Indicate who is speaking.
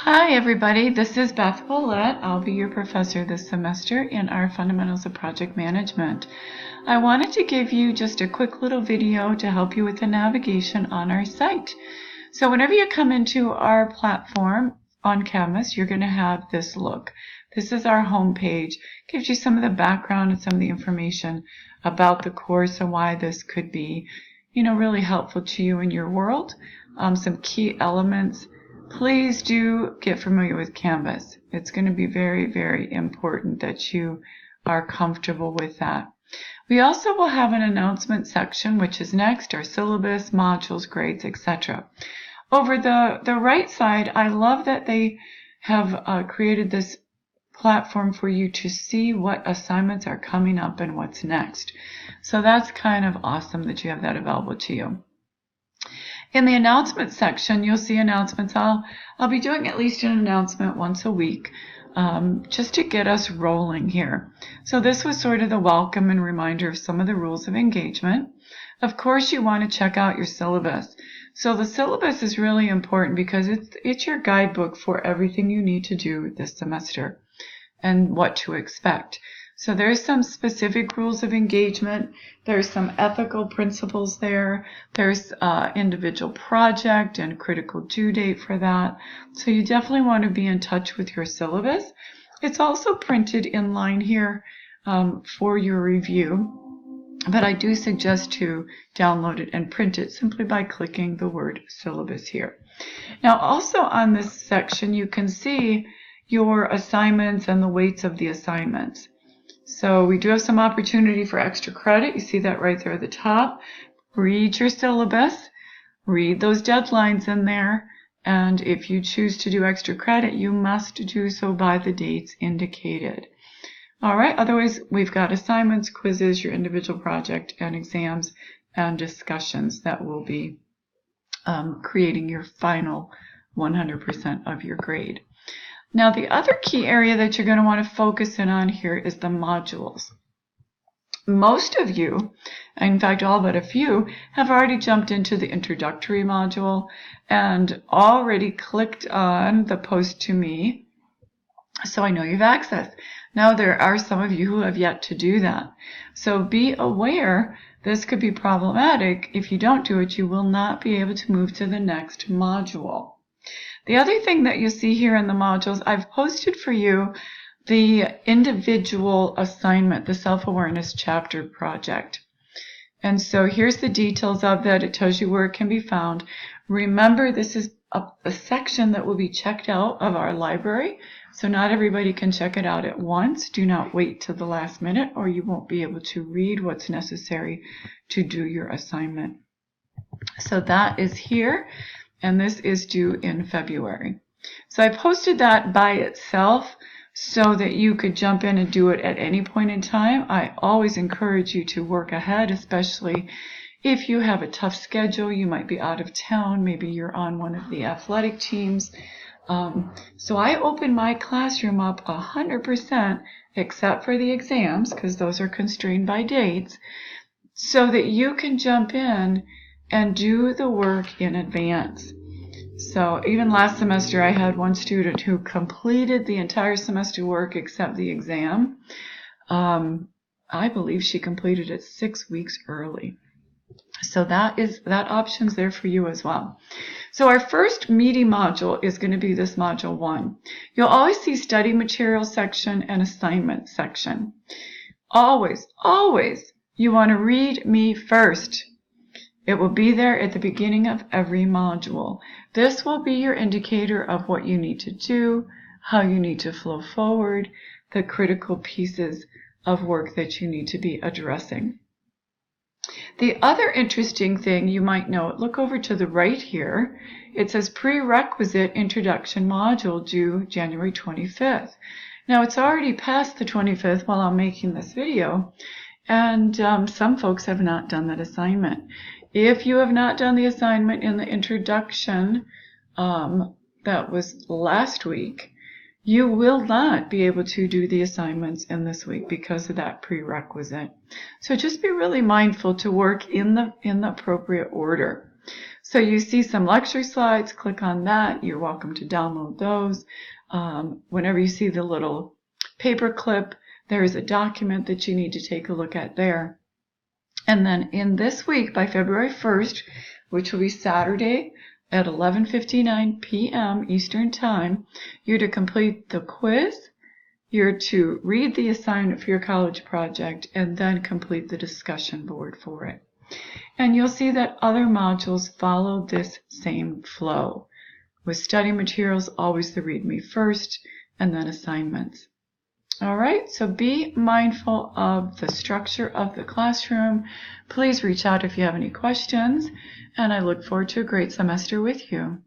Speaker 1: Hi everybody, this is Beth Willette. I'll be your professor this semester in our Fundamentals of Project Management. I wanted to give you just a quick little video to help you with the navigation on our site. So whenever you come into our platform on Canvas, you're going to have this look. This is our home page. Gives you some of the background and some of the information about the course and why this could be, really helpful to you in your world. Some key elements. Please do get familiar with Canvas. It's going to be very, very important that you are comfortable with that. We also will have an announcement section, which is next, our syllabus, modules, grades, etc. Over the right side, I love that they have created this platform for you to see what assignments are coming up and what's next. So that's kind of awesome that you have that available to you. In the announcement section, you'll see announcements. I'll be doing at least an announcement once a week, just to get us rolling here. So this was sort of the welcome and reminder of some of the rules of engagement. Of course, you want to check out your syllabus. So the syllabus is really important because it's your guidebook for everything you need to do this semester and what to expect. So there's some specific rules of engagement. There's some ethical principles there. There's individual project and critical due date for that. So you definitely want to be in touch with your syllabus. It's also printed in line here for your review, but I do suggest to download it and print it simply by clicking the word syllabus here. Now also on this section you can see your assignments and the weights of the assignments. So we do have some opportunity for extra credit. You see that right there at the top. Read your syllabus, read those deadlines in there, and if you choose to do extra credit, you must do so by the dates indicated. All right, otherwise we've got assignments, quizzes, your individual project, and exams and discussions that will be creating your final 100% of your grade. Now, the other key area that you're going to want to focus in on here is the modules. Most of you, in fact all but a few, have already jumped into the introductory module and already clicked on the post to me, so I know you've accessed. Now there are some of you who have yet to do that. So be aware this could be problematic. If you don't do it, you will not be able to move to the next module. The other thing that you see here in the modules, I've posted for you the individual assignment, the self-awareness chapter project. And so here's the details of that. It tells you where it can be found. Remember, this is a section that will be checked out of our library, so not everybody can check it out at once. Do not wait till the last minute or you won't be able to read what's necessary to do your assignment. So that is here. And this is due in February. So I posted that by itself so that you could jump in and do it at any point in time. I always encourage you to work ahead, especially if you have a tough schedule. You might be out of town. Maybe you're on one of the athletic teams. So I open my classroom up 100% except for the exams because those are constrained by dates, so that you can jump in and do the work in advance. So even last semester I had one student who completed the entire semester work except the exam. I believe she completed it 6 weeks early. So that option's there for you as well. So our first meaty module is going to be this module 1. You'll always see study material section and assignment section. Always you want to read me first. It will be there at the beginning of every module. This will be your indicator of what you need to do, how you need to flow forward, the critical pieces of work that you need to be addressing. The other interesting thing you might note, look over to the right here. It says prerequisite introduction module due January 25th. Now it's already past the 25th while I'm making this video, and some folks have not done that assignment. If you have not done the assignment in the introduction that was last week, you will not be able to do the assignments in this week because of that prerequisite. So just be really mindful to work in the appropriate order. So you see some lecture slides, click on that. You're welcome to download those. Whenever you see the little paper clip, there is a document that you need to take a look at there. And then in this week, by February 1st, which will be Saturday at 11:59 p.m. Eastern Time, you're to complete the quiz, you're to read the assignment for your college project, and then complete the discussion board for it. And you'll see that other modules follow this same flow, with study materials always the README first, and then assignments. All right, so be mindful of the structure of the classroom. Please reach out if you have any questions, and I look forward to a great semester with you.